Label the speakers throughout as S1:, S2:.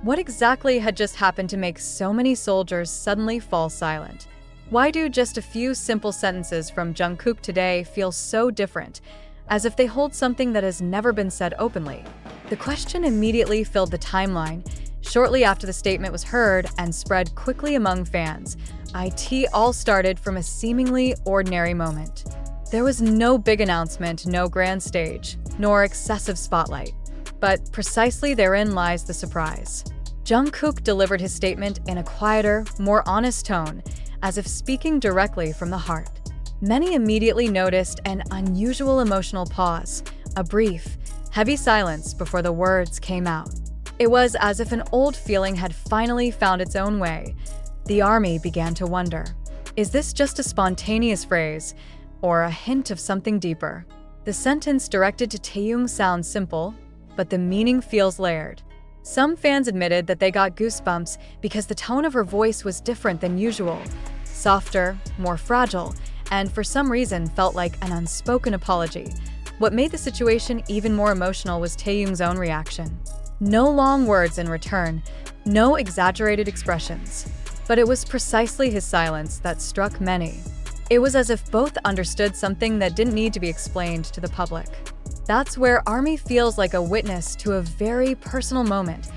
S1: What exactly had just happened to make so many soldiers suddenly fall silent? Why do just a few simple sentences from Jungkook today feel so different, as if they hold something that has never been said openly? The question immediately filled the timeline. Shortly after the statement was heard and spread quickly among fans, it all started from a seemingly ordinary moment. There was no big announcement, no grand stage, nor excessive spotlight. But precisely therein lies the surprise. Jungkook delivered his statement in a quieter, more honest tone, as if speaking directly from the heart. Many immediately noticed an unusual emotional pause, a brief, heavy silence before the words came out. It was as if an old feeling had finally found its own way. The army began to wonder, is this just a spontaneous phrase, or a hint of something deeper? The sentence directed to Taehyung sounds simple, but the meaning feels layered. Some fans admitted that they got goosebumps because the tone of her voice was different than usual, softer, more fragile, and for some reason felt like an unspoken apology. What made the situation even more emotional was Taehyung's own reaction. No long words in return, no exaggerated expressions. But it was precisely his silence that struck many. It was as if both understood something that didn't need to be explained to the public. That's where ARMY feels like a witness to a very personal moment,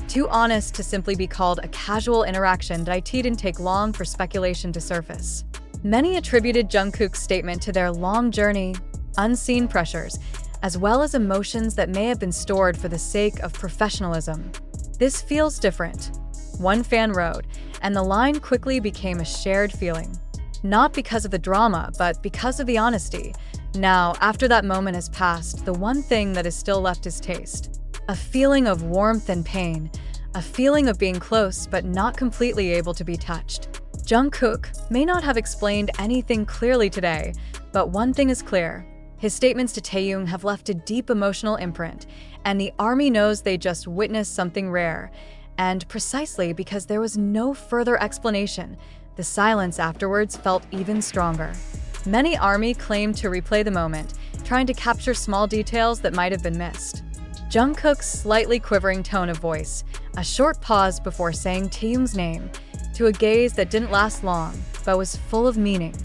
S1: too honest to simply be called a casual interaction that didn't take long for speculation to surface. Many attributed Jungkook's statement to their long journey, unseen pressures, as well as emotions that may have been stored for the sake of professionalism. This feels different, one fan wrote, and the line quickly became a shared feeling. Not because of the drama, but because of the honesty. Now, after that moment has passed, the one thing that is still left is taste. A feeling of warmth and pain, a feeling of being close but not completely able to be touched. Jungkook may not have explained anything clearly today, but one thing is clear. His statements to Taehyung have left a deep emotional imprint, and the army knows they just witnessed something rare. And precisely because there was no further explanation, the silence afterwards felt even stronger. Many army claimed to replay the moment, trying to capture small details that might have been missed. Jungkook's slightly quivering tone of voice, a short pause before saying Taehyung's name, to a gaze that didn't last long, but was full of meaning.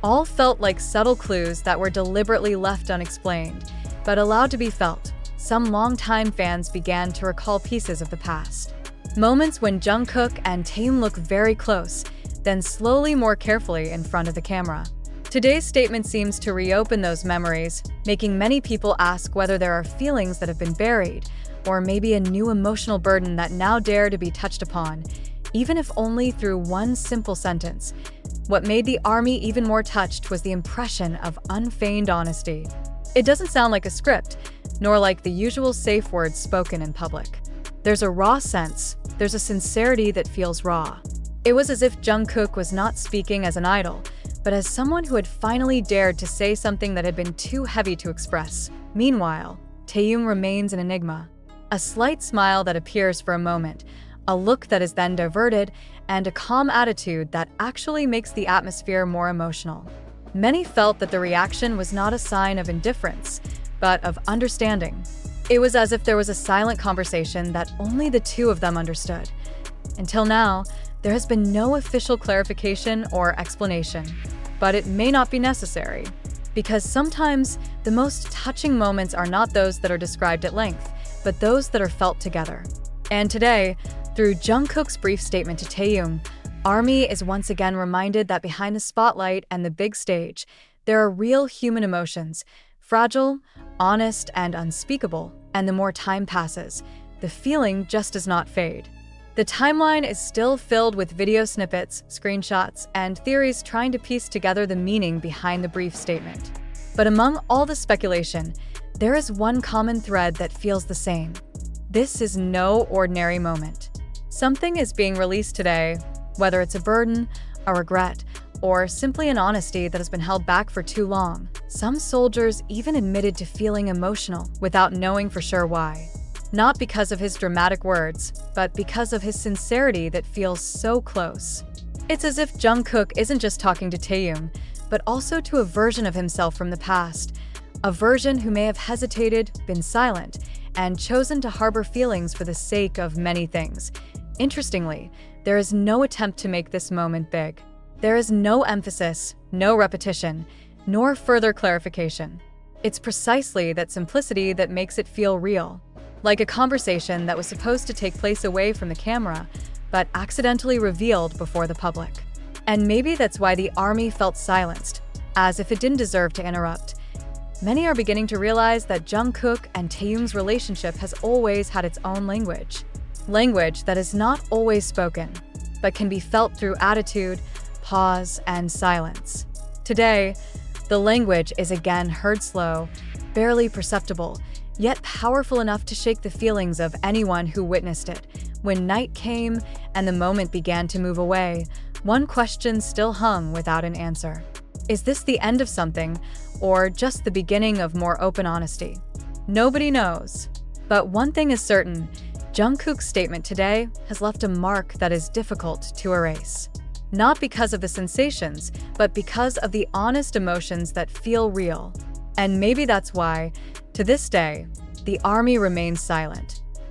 S1: All felt like subtle clues that were deliberately left unexplained, but allowed to be felt. Some longtime fans began to recall pieces of the past. Moments when Jungkook and Taehyung look very close, then slowly more carefully in front of the camera. Today's statement seems to reopen those memories, making many people ask whether there are feelings that have been buried, or maybe a new emotional burden that now dare to be touched upon, even if only through one simple sentence. What made the army even more touched was the impression of unfeigned honesty. It doesn't sound like a script, nor like the usual safe words spoken in public. There's a raw sense, there's a sincerity that feels raw. It was as if Jungkook was not speaking as an idol, but as someone who had finally dared to say something that had been too heavy to express. Meanwhile, Taehyung remains an enigma. A slight smile that appears for a moment, a look that is then diverted, and a calm attitude that actually makes the atmosphere more emotional. Many felt that the reaction was not a sign of indifference, but of understanding. It was as if there was a silent conversation that only the two of them understood. Until now, there has been no official clarification or explanation, but it may not be necessary, because sometimes the most touching moments are not those that are described at length, but those that are felt together. And today, through Jungkook's brief statement to Taehyung, ARMY is once again reminded that behind the spotlight and the big stage, there are real human emotions, fragile, honest, and unspeakable, and the more time passes, the feeling just does not fade. The timeline is still filled with video snippets, screenshots, and theories trying to piece together the meaning behind the brief statement. But among all the speculation, there is one common thread that feels the same. This is no ordinary moment. Something is being released today, whether it's a burden, a regret, or simply an honesty that has been held back for too long. Some soldiers even admitted to feeling emotional without knowing for sure why. Not because of his dramatic words, but because of his sincerity that feels so close. It's as if Jungkook isn't just talking to Taehyung, but also to a version of himself from the past, a version who may have hesitated, been silent, and chosen to harbor feelings for the sake of many things. Interestingly, there is no attempt to make this moment big. There is no emphasis, no repetition, nor further clarification. It's precisely that simplicity that makes it feel real, like a conversation that was supposed to take place away from the camera, but accidentally revealed before the public. And maybe that's why the ARMY felt silenced, as if it didn't deserve to interrupt. Many are beginning to realize that Jungkook and Taehyung's relationship has always had its own language. Language that is not always spoken, but can be felt through attitude, pause, and silence. Today, the language is again heard slow, barely perceptible, yet powerful enough to shake the feelings of anyone who witnessed it. When night came and the moment began to move away, one question still hung without an answer. Is this the end of something, or just the beginning of more open honesty? Nobody knows. But one thing is certain, Jungkook's statement today has left a mark that is difficult to erase. Not because of the sensations, but because of the honest emotions that feel real. And maybe that's why, to this day, the ARMY remains silent.